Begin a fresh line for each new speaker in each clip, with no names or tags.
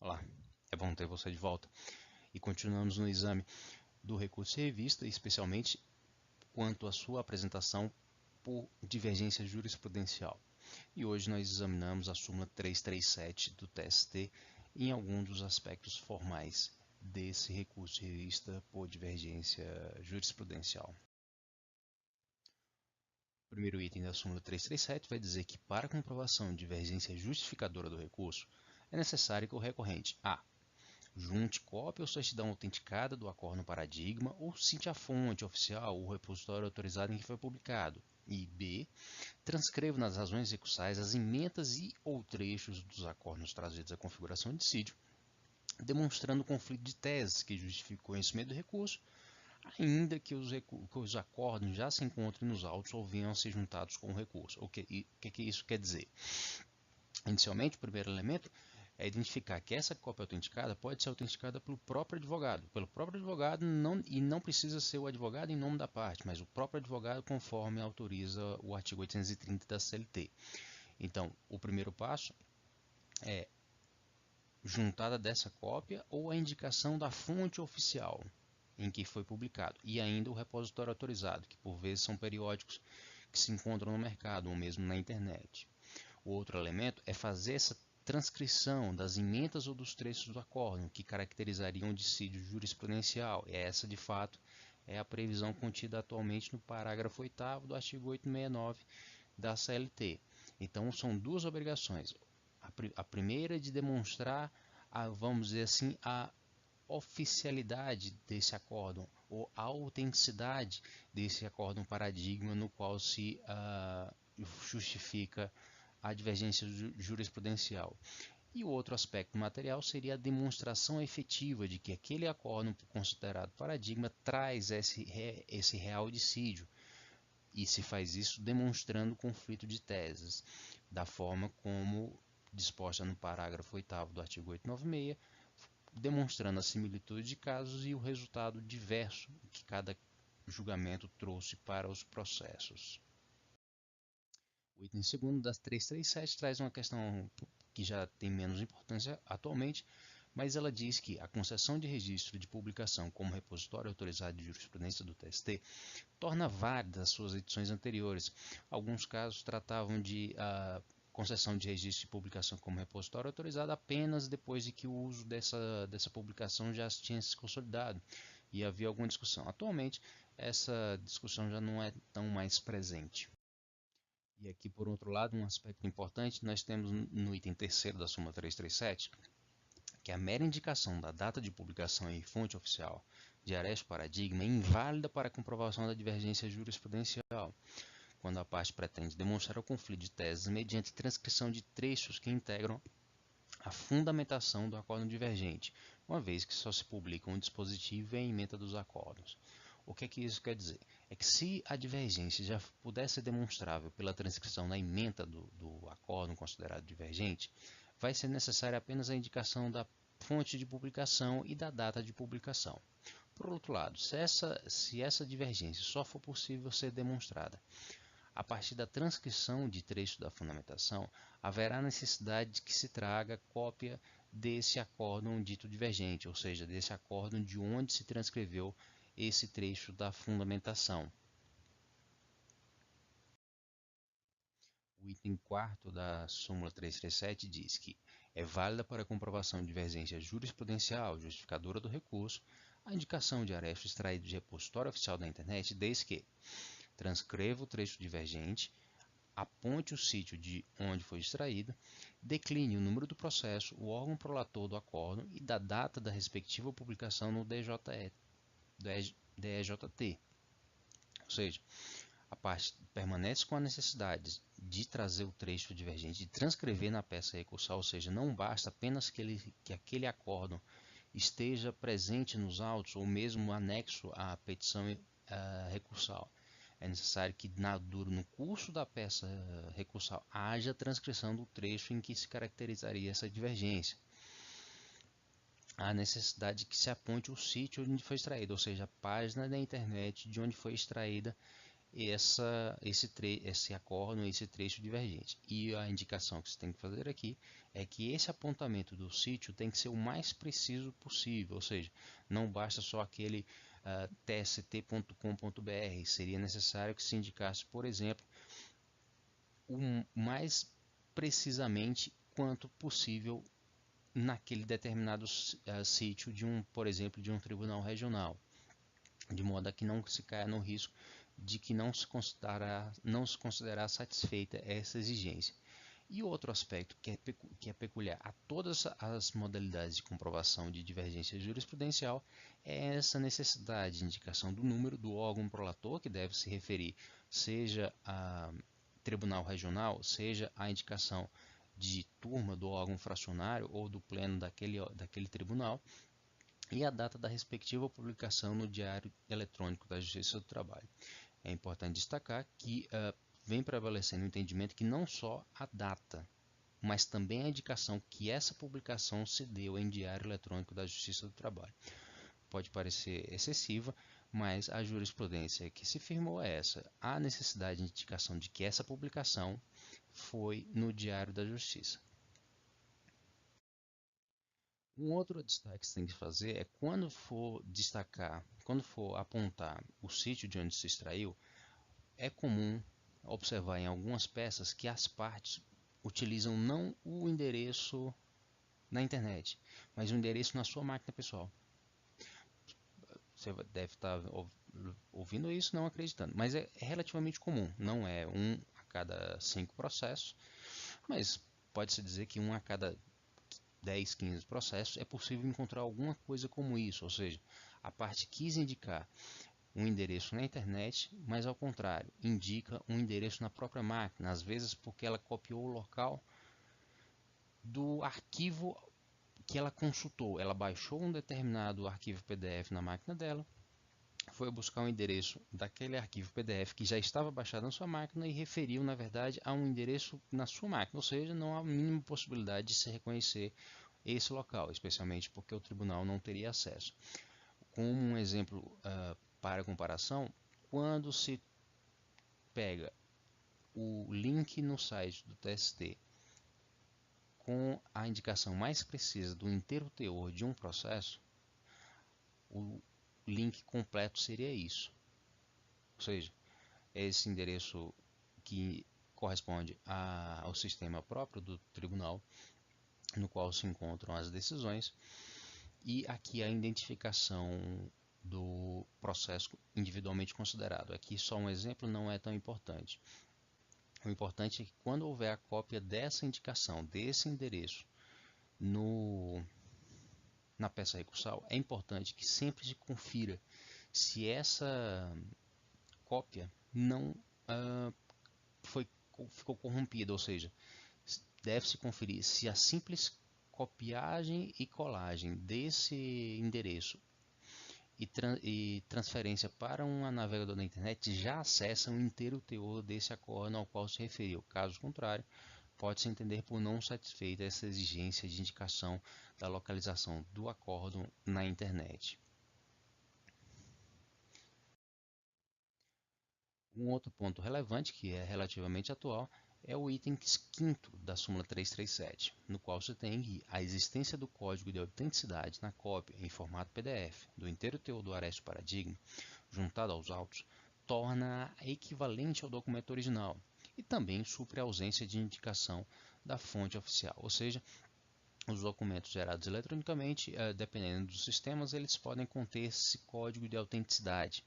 Olá, é bom ter você de volta. E continuamos no exame do recurso de revista, especialmente quanto à sua apresentação por divergência jurisprudencial. E hoje nós examinamos a súmula 337 do TST em algum dos aspectos formais desse recurso de revista por divergência jurisprudencial. O primeiro item da súmula 337 vai dizer que para comprovação de divergência justificadora do recurso, é necessário que o recorrente a. Junte cópia ou certidão autenticada do acordo paradigma ou cite a fonte oficial ou repositório autorizado em que foi publicado. E B. Transcreva nas razões recursais as emendas e ou trechos dos acordos trazidos à configuração de dissídio, demonstrando o conflito de teses que justifica o conhecimento do recurso, ainda que os acordos já se encontrem nos autos ou venham a ser juntados com o recurso. O que isso quer dizer? Inicialmente, o primeiro elemento é identificar que essa cópia autenticada pode ser autenticada pelo próprio advogado não precisa ser o advogado em nome da parte, mas o próprio advogado conforme autoriza o artigo 830 da CLT. Então, o primeiro passo é juntada dessa cópia ou a indicação da fonte oficial em que foi publicado e ainda o repositório autorizado, que por vezes são periódicos que se encontram no mercado ou mesmo na internet. O outro elemento é fazer essa transcrição das emendas ou dos trechos do acórdão que caracterizariam o dissídio jurisprudencial. E essa, de fato, é a previsão contida atualmente no parágrafo 8º do artigo 869 da CLT. Então, são duas obrigações. A primeira é de demonstrar, vamos dizer assim, a oficialidade desse acórdão ou a autenticidade desse acórdão paradigma no qual se justifica a divergência jurisprudencial. E o outro aspecto material seria a demonstração efetiva de que aquele acórdão considerado paradigma traz esse real dissídio. E se faz isso demonstrando conflito de teses, da forma como disposta no parágrafo 8º do artigo 896, demonstrando a similitude de casos e o resultado diverso que cada julgamento trouxe para os processos. O item segundo das 337 traz uma questão que já tem menos importância atualmente, mas ela diz que a concessão de registro de publicação como repositório autorizado de jurisprudência do TST torna válidas as suas edições anteriores. Alguns casos tratavam de concessão de registro de publicação como repositório autorizado apenas depois de que o uso dessa publicação já tinha se consolidado e havia alguma discussão. Atualmente, essa discussão já não é tão mais presente. E aqui, por outro lado, um aspecto importante, nós temos no item terceiro da súmula 337, que a mera indicação da data de publicação e fonte oficial de Aresto Paradigma é inválida para a comprovação da divergência jurisprudencial, quando a parte pretende demonstrar o conflito de teses mediante transcrição de trechos que integram a fundamentação do acórdão divergente, uma vez que só se publica um dispositivo e a ementa dos acórdãos. O que é que isso quer dizer? É que se a divergência já pudesse ser demonstrável pela transcrição na ementa do acórdão considerado divergente, vai ser necessária apenas a indicação da fonte de publicação e da data de publicação. Por outro lado, se essa divergência só for possível ser demonstrada a partir da transcrição de trechos da fundamentação, haverá necessidade de que se traga cópia desse acórdão dito divergente, ou seja, desse acórdão de onde se transcreveu esse trecho da fundamentação. O item 4º da súmula 337 diz que é válida para a comprovação de divergência jurisprudencial justificadora do recurso a indicação de aresto extraído de repositório oficial da internet, desde que transcreva o trecho divergente, aponte o sítio de onde foi extraído, decline o número do processo, o órgão prolator do acórdão e da data da respectiva publicação no DEJT. Ou seja, a parte permanece com a necessidade de trazer o trecho divergente, de transcrever na peça recursal, ou seja, não basta apenas que aquele acórdão esteja presente nos autos ou mesmo anexo à petição recursal. É necessário que no curso da peça recursal haja transcrição do trecho em que se caracterizaria essa divergência. Há necessidade que se aponte o sítio onde foi extraído, ou seja, a página da internet de onde foi extraída esse acórdion, esse trecho divergente. E a indicação que você tem que fazer aqui é que esse apontamento do sítio tem que ser o mais preciso possível, ou seja, não basta só aquele tst.com.br, seria necessário que se indicasse, por exemplo, o mais precisamente quanto possível naquele determinado sítio por exemplo, de um tribunal regional, de modo a que não se caia no risco de que não se considerar satisfeita essa exigência. E outro aspecto que é peculiar a todas as modalidades de comprovação de divergência jurisprudencial é essa necessidade de indicação do número do órgão prolator, que deve se referir seja a tribunal regional, seja a indicação de turma do órgão fracionário ou do pleno daquele tribunal, e a data da respectiva publicação no Diário Eletrônico da Justiça do Trabalho. É importante destacar que vem prevalecendo o entendimento que não só a data, mas também a indicação que essa publicação se deu em Diário Eletrônico da Justiça do Trabalho. Pode parecer excessiva, mas a jurisprudência que se firmou é essa: há necessidade de indicação de que essa publicação foi no Diário da Justiça. Um outro destaque que você tem que fazer é quando for apontar o sítio de onde se extraiu, é comum observar em algumas peças que as partes utilizam não o endereço na internet, mas o endereço na sua máquina pessoal. Você deve estar ouvindo isso não acreditando, mas é relativamente comum, não é um a cada 5 processos, mas pode-se dizer que um a cada 10, 15 processos é possível encontrar alguma coisa como isso, ou seja, a parte quis indicar um endereço na internet, mas ao contrário, indica um endereço na própria máquina, às vezes porque ela copiou o local do arquivo que ela consultou. Ela baixou um determinado arquivo PDF na máquina dela, foi buscar um endereço daquele arquivo PDF que já estava baixado na sua máquina e referiu, na verdade, a um endereço na sua máquina, ou seja, não há a mínima possibilidade de se reconhecer esse local, especialmente porque o tribunal não teria acesso. Como um exemplo para comparação, quando se pega o link no site do TST com a indicação mais precisa do inteiro teor de um processo, o link completo seria isso. Ou seja, esse endereço que corresponde ao sistema próprio do tribunal, no qual se encontram as decisões, e aqui a identificação do processo individualmente considerado. Aqui só um exemplo, não é tão importante. O importante é que quando houver a cópia dessa indicação, desse endereço na peça recursal, é importante que sempre se confira se essa cópia não ficou corrompida, ou seja, deve-se conferir se a simples copiagem e colagem desse endereço e transferência para um navegador da internet já acessam o inteiro teor desse acordo ao qual se referiu. Caso contrário, pode-se entender por não satisfeita essa exigência de indicação da localização do acordo na internet. Um outro ponto relevante, que é relativamente atual, é o item 5º da súmula 337, no qual se tem a existência do código de autenticidade na cópia em formato PDF do inteiro teor do Aresio Paradigma, juntado aos autos, torna equivalente ao documento original e também supre a ausência de indicação da fonte oficial, ou seja, os documentos gerados eletronicamente, dependendo dos sistemas, eles podem conter esse código de autenticidade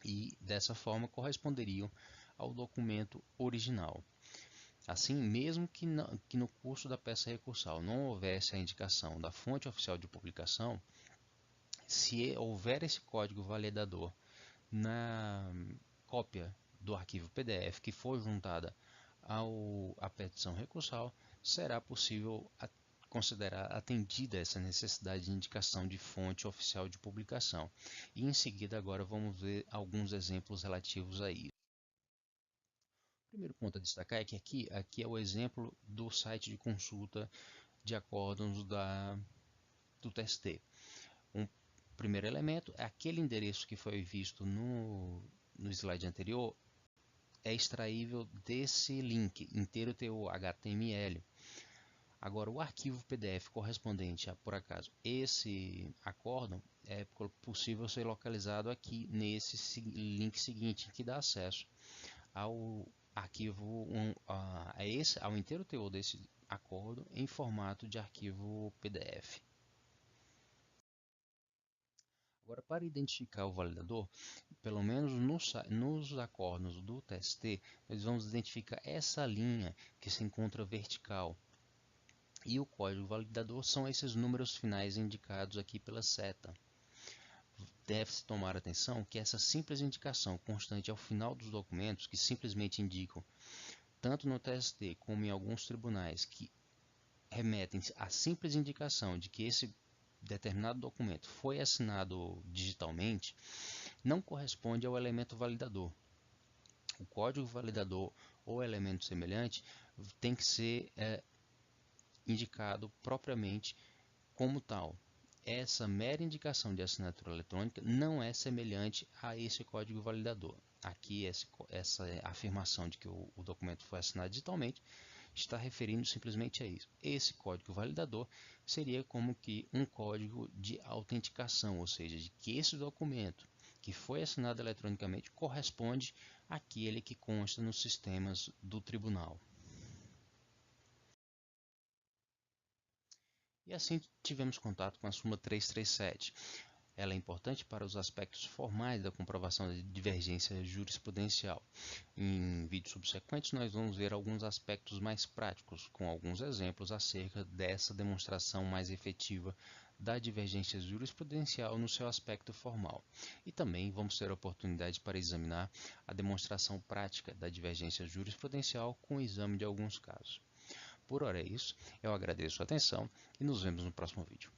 e dessa forma corresponderiam ao documento original. Assim, mesmo que no curso da peça recursal não houvesse a indicação da fonte oficial de publicação, se houver esse código validador na cópia do arquivo PDF que for juntada à petição recursal, será possível considerar atendida essa necessidade de indicação de fonte oficial de publicação. E em seguida agora vamos ver alguns exemplos relativos a isso. O primeiro ponto a destacar é que aqui é o exemplo do site de consulta de acórdãos do TST. Um primeiro elemento é aquele endereço que foi visto no slide anterior é extraível desse link inteiro teu HTML. Agora, o arquivo PDF correspondente a, por acaso, esse acórdão é possível ser localizado aqui nesse link seguinte, que dá acesso ao arquivo, ao inteiro teor desse acórdão em formato de arquivo PDF. Agora, para identificar o validador, pelo menos nos acórdãos do TST, nós vamos identificar essa linha que se encontra vertical. E o código validador são esses números finais indicados aqui pela seta. Deve-se tomar atenção que essa simples indicação constante ao final dos documentos, que simplesmente indicam, tanto no TST como em alguns tribunais, que remetem à simples indicação de que esse determinado documento foi assinado digitalmente, não corresponde ao elemento validador. O código validador ou elemento semelhante tem que ser indicado propriamente como tal. Essa mera indicação de assinatura eletrônica não é semelhante a esse código validador. Aqui, essa afirmação de que o documento foi assinado digitalmente está referindo simplesmente a isso. Esse código validador seria como que um código de autenticação, ou seja, de que esse documento que foi assinado eletronicamente corresponde àquele que consta nos sistemas do tribunal. E assim tivemos contato com a súmula 337. Ela é importante para os aspectos formais da comprovação da divergência jurisprudencial. Em vídeos subsequentes, nós vamos ver alguns aspectos mais práticos, com alguns exemplos acerca dessa demonstração mais efetiva da divergência jurisprudencial no seu aspecto formal. E também vamos ter a oportunidade para examinar a demonstração prática da divergência jurisprudencial com o exame de alguns casos. Por hora é isso, eu agradeço a atenção e nos vemos no próximo vídeo.